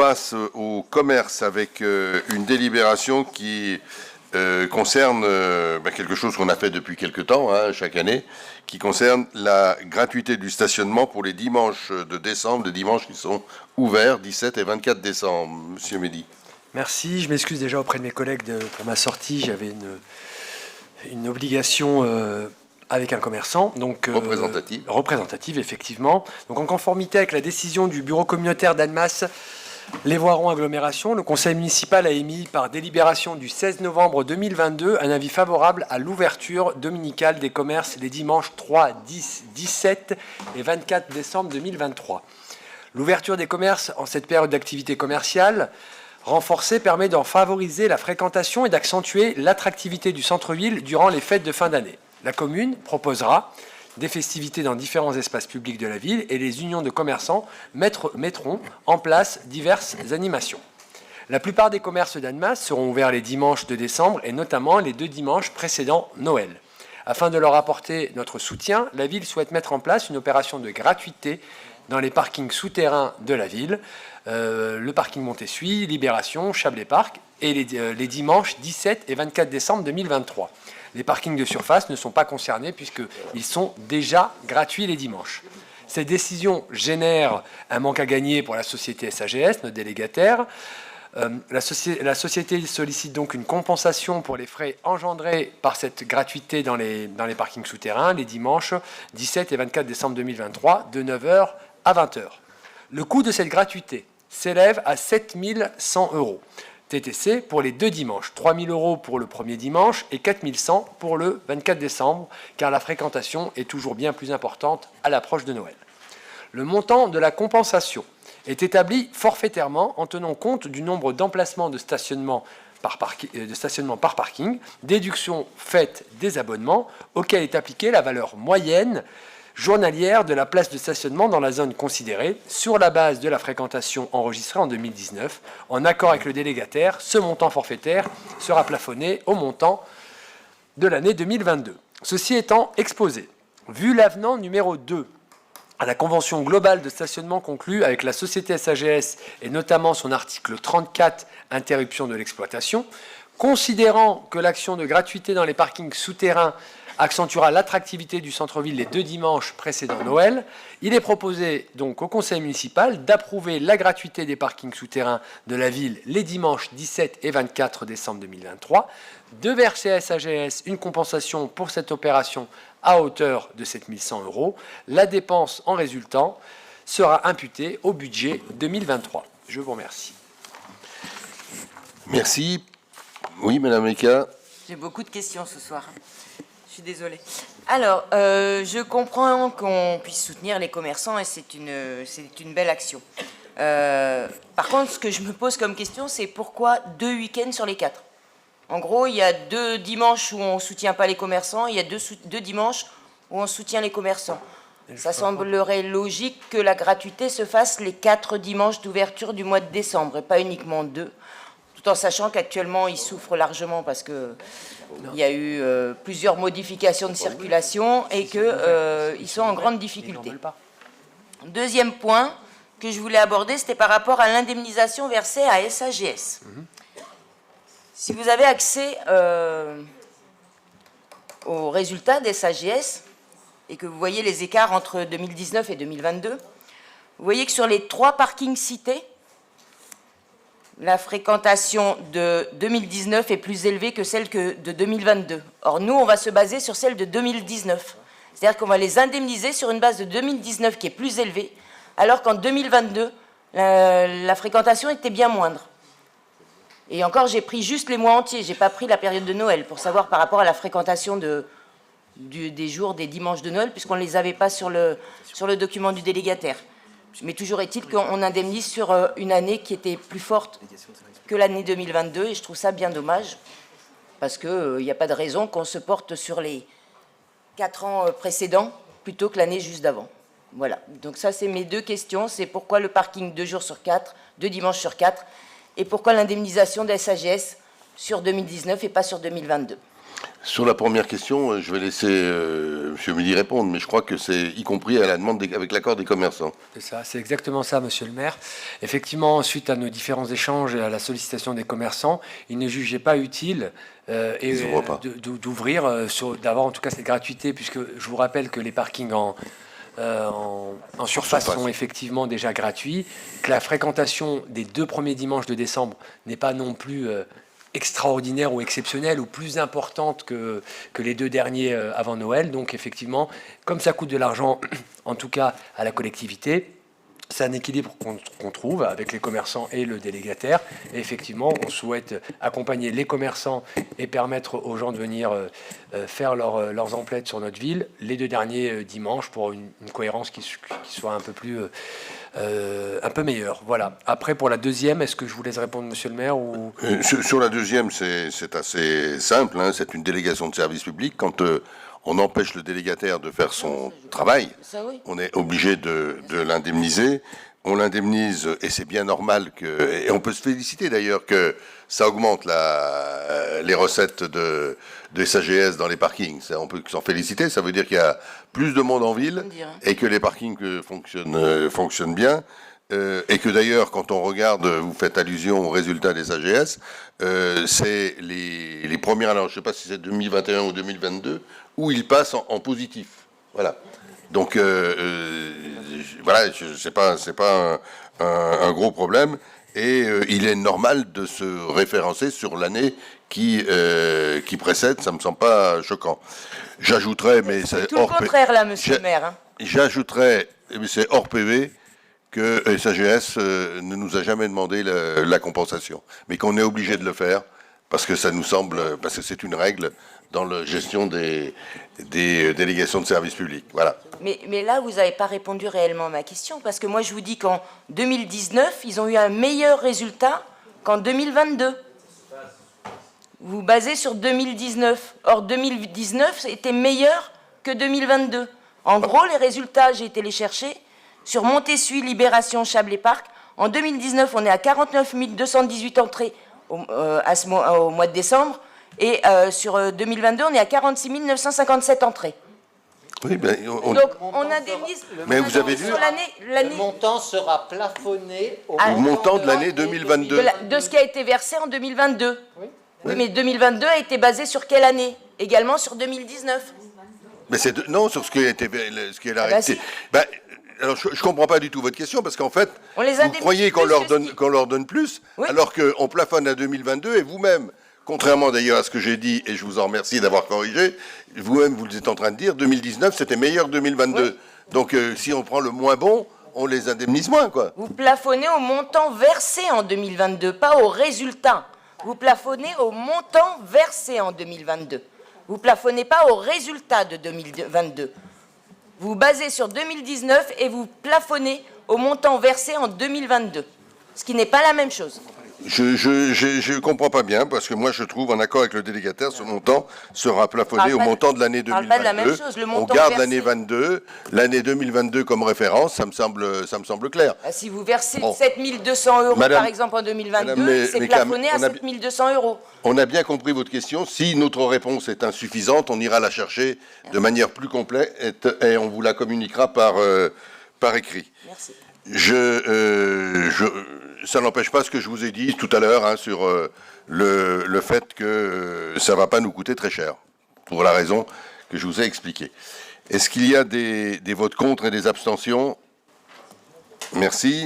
passe au commerce avec une délibération qui concerne quelque chose qu'on a fait depuis quelque temps, hein, chaque année, qui concerne la gratuité du stationnement pour les dimanches de décembre, les dimanches qui sont ouverts, 17 et 24 décembre. Monsieur Mehdi. Merci, je m'excuse déjà auprès de mes collègues pour ma sortie. J'avais une obligation avec un commerçant. Donc, représentative, effectivement. Donc, en conformité avec la décision du bureau communautaire d'Annemasse, les Voirons agglomération, le conseil municipal a émis par délibération du 16 novembre 2022 un avis favorable à l'ouverture dominicale des commerces les dimanches 3, 10, 17 et 24 décembre 2023. L'ouverture des commerces en cette période d'activité commerciale renforcée permet d'en favoriser la fréquentation et d'accentuer l'attractivité du centre-ville durant les fêtes de fin d'année. La commune proposera des festivités dans différents espaces publics de la ville et les unions de commerçants mettront en place diverses animations. La plupart des commerces d'Annemasse seront ouverts les dimanches de décembre et notamment les 2 dimanches précédant Noël. Afin de leur apporter notre soutien, la ville souhaite mettre en place une opération de gratuité dans les parkings souterrains de la ville, le parking Montessuie, Libération, Chablais Park et les dimanches 17 et 24 décembre 2023. Les parkings de surface ne sont pas concernés puisqu'ils sont déjà gratuits les dimanches. Cette décision génère un manque à gagner pour la société SAGS, notre délégataire. La société sollicite donc une compensation pour les frais engendrés par cette gratuité dans les parkings souterrains les dimanches 17 et 24 décembre 2023 de 9h à 20h. Le coût de cette gratuité s'élève à 7 100 € TTC pour les 2 dimanches, 3 000 € pour le premier dimanche et 4 100 pour le 24 décembre, car la fréquentation est toujours bien plus importante à l'approche de Noël. Le montant de la compensation est établi forfaitairement en tenant compte du nombre d'emplacements de stationnement par parking, déduction faite des abonnements, auquel est appliquée la valeur moyenne journalière de la place de stationnement dans la zone considérée sur la base de la fréquentation enregistrée en 2019. En accord avec le délégataire, ce montant forfaitaire sera plafonné au montant de l'année 2022. Ceci étant exposé, vu l'avenant numéro 2 à la convention globale de stationnement conclue avec la société SAGS et notamment son article 34, interruption de l'exploitation, considérant que l'action de gratuité dans les parkings souterrains accentuera l'attractivité du centre-ville les 2 dimanches précédant Noël, il est proposé donc au conseil municipal d'approuver la gratuité des parkings souterrains de la ville les dimanches 17 et 24 décembre 2023, de verser à SAGS une compensation pour cette opération à hauteur de 7 100 €. La dépense en résultant sera imputée au budget 2023. Je vous remercie. Merci. Oui, Madame Eka. J'ai beaucoup de questions ce soir. Je suis désolée. Alors, je comprends qu'on puisse soutenir les commerçants et c'est une belle action. Par contre, ce que je me pose comme question, c'est pourquoi 2 week-ends sur les 4 ? En gros, il y a 2 dimanches où on ne soutient pas les commerçants, il y a 2 dimanches où on soutient les commerçants. Ça semblerait logique que la gratuité se fasse les 4 dimanches d'ouverture du mois de décembre et pas uniquement 2, tout en sachant qu'actuellement, ils souffrent largement parce qu'il y a eu plusieurs modifications de circulation et qu'ils sont en grande difficulté. Deuxième point que je voulais aborder, c'était par rapport à l'indemnisation versée à SAGS. Si vous avez accès aux résultats des SAGS et que vous voyez les écarts entre 2019 et 2022, vous voyez que sur les 3 parkings cités, la fréquentation de 2019 est plus élevée que celle de 2022. Or, nous, on va se baser sur celle de 2019. C'est-à-dire qu'on va les indemniser sur une base de 2019 qui est plus élevée, alors qu'en 2022, la fréquentation était bien moindre. Et encore, j'ai pris juste les mois entiers, je n'ai pas pris la période de Noël, pour savoir par rapport à la fréquentation des jours, des dimanches de Noël, puisqu'on ne les avait pas sur le document du délégataire. Mais toujours est-il qu'on indemnise sur une année qui était plus forte que l'année 2022, et je trouve ça bien dommage, parce qu'il n'y a pas de raison qu'on se porte sur les 4 ans précédents, plutôt que l'année juste d'avant. Voilà, donc ça c'est mes 2 questions, c'est pourquoi le parking 2 jours sur 4, 2 dimanches sur 4, et pourquoi l'indemnisation des SAGS sur 2019 et pas sur 2022. Sur la première question, je vais laisser M. Midi répondre, mais je crois que c'est y compris à la demande avec l'accord des commerçants. C'est ça, c'est exactement ça, Monsieur le maire. Effectivement, suite à nos différents échanges et à la sollicitation des commerçants, ils ne jugeaient pas utile d'ouvrir, d'avoir en tout cas cette gratuité, puisque je vous rappelle que les parkings en surface sont effectivement déjà gratuits, que la fréquentation des 2 premiers dimanches de décembre n'est pas non plus extraordinaire ou exceptionnelle ou plus importante que les 2 derniers avant Noël. Donc effectivement, comme ça coûte de l'argent, en tout cas à la collectivité, c'est un équilibre qu'on trouve avec les commerçants et le délégataire. Et effectivement, on souhaite accompagner les commerçants et permettre aux gens de venir faire leurs emplettes sur notre ville les 2 derniers dimanches pour une cohérence qui soit un peu plus... un peu meilleure. Voilà. Après, pour la deuxième, est-ce que je vous laisse répondre, Monsieur le maire ou... Sur la deuxième, c'est assez simple. Hein, c'est une délégation de service public. Quand on empêche le délégataire de faire son travail, on est obligé de l'indemniser. On l'indemnise et c'est bien normal que... Et on peut se féliciter d'ailleurs que ça augmente les recettes de SAGS dans les parkings. On peut s'en féliciter. Ça veut dire qu'il y a plus de monde en ville et que les parkings fonctionnent bien. Et que d'ailleurs, quand on regarde, vous faites allusion aux résultats des AGS, c'est les premières, alors je ne sais pas si c'est 2021 ou 2022, où ils passent en positif. Voilà. Donc, voilà, c'est pas un gros problème. Et il est normal de se référencer sur l'année qui précède. Ça me semble pas choquant. J'ajouterais, mais c'est tout le contraire là, Monsieur le maire. Hein. J'ajouterais, mais c'est hors PV, que SAGS ne nous a jamais demandé la compensation, mais qu'on est obligé de le faire parce que ça nous semble, parce que c'est une règle dans la gestion des délégations de services publics. Voilà. Mais là, vous n'avez pas répondu réellement à ma question, parce que moi, je vous dis qu'en 2019, ils ont eu un meilleur résultat qu'en 2022. Vous vous basez sur 2019. Or, 2019 était meilleur que 2022. En gros, les résultats, j'ai été les chercher sur Montessuie, Libération, Chablais Parc. En 2019, on est à 49 218 entrées au mois de décembre. Et sur 2022, on est à 46 957 entrées. Oui, ben, donc, on indemnise... Mais vous avez vu... Le montant sera plafonné au montant de l'année 2022. De ce qui a été versé en 2022. Oui, mais 2022 a été basé sur quelle année? Également sur 2019. Mais non, sur ce qui a été la réalité. Ben, alors, je ne comprends pas du tout votre question, parce qu'en fait, vous croyez qu'on leur donne plus, oui, alors qu'on plafonne à 2022, et vous-même, contrairement d'ailleurs à ce que j'ai dit, et je vous en remercie d'avoir corrigé, vous-même, vous êtes en train de dire, 2019, c'était meilleur que 2022. Oui. Donc, si on prend le moins bon, on les indemnise moins, quoi. Vous plafonnez au montant versé en 2022, pas au résultat. Vous plafonnez au montant versé en 2022. Vous plafonnez pas au résultat de 2022. Vous vous basez sur 2019 et vous plafonnez au montant versé en 2022, ce qui n'est pas la même chose. Je ne comprends pas bien, parce que moi je trouve, en accord avec le délégataire, ce montant sera plafonné au montant de l'année 2022. Pas de la même chose, le montant on garde l'année 22, l'année 2022 comme référence, ça me semble clair. Si vous versez 7 200 € par exemple en 2022, c'est plafonné à 7 200 €. On a bien compris votre question. Si notre réponse est insuffisante, on ira la chercher de manière plus complète et on vous la communiquera par écrit. Merci. Ça n'empêche pas ce que je vous ai dit tout à l'heure, hein, sur le fait que ça ne va pas nous coûter très cher, pour la raison que je vous ai expliquée. Est-ce qu'il y a des votes contre et des abstentions? Merci.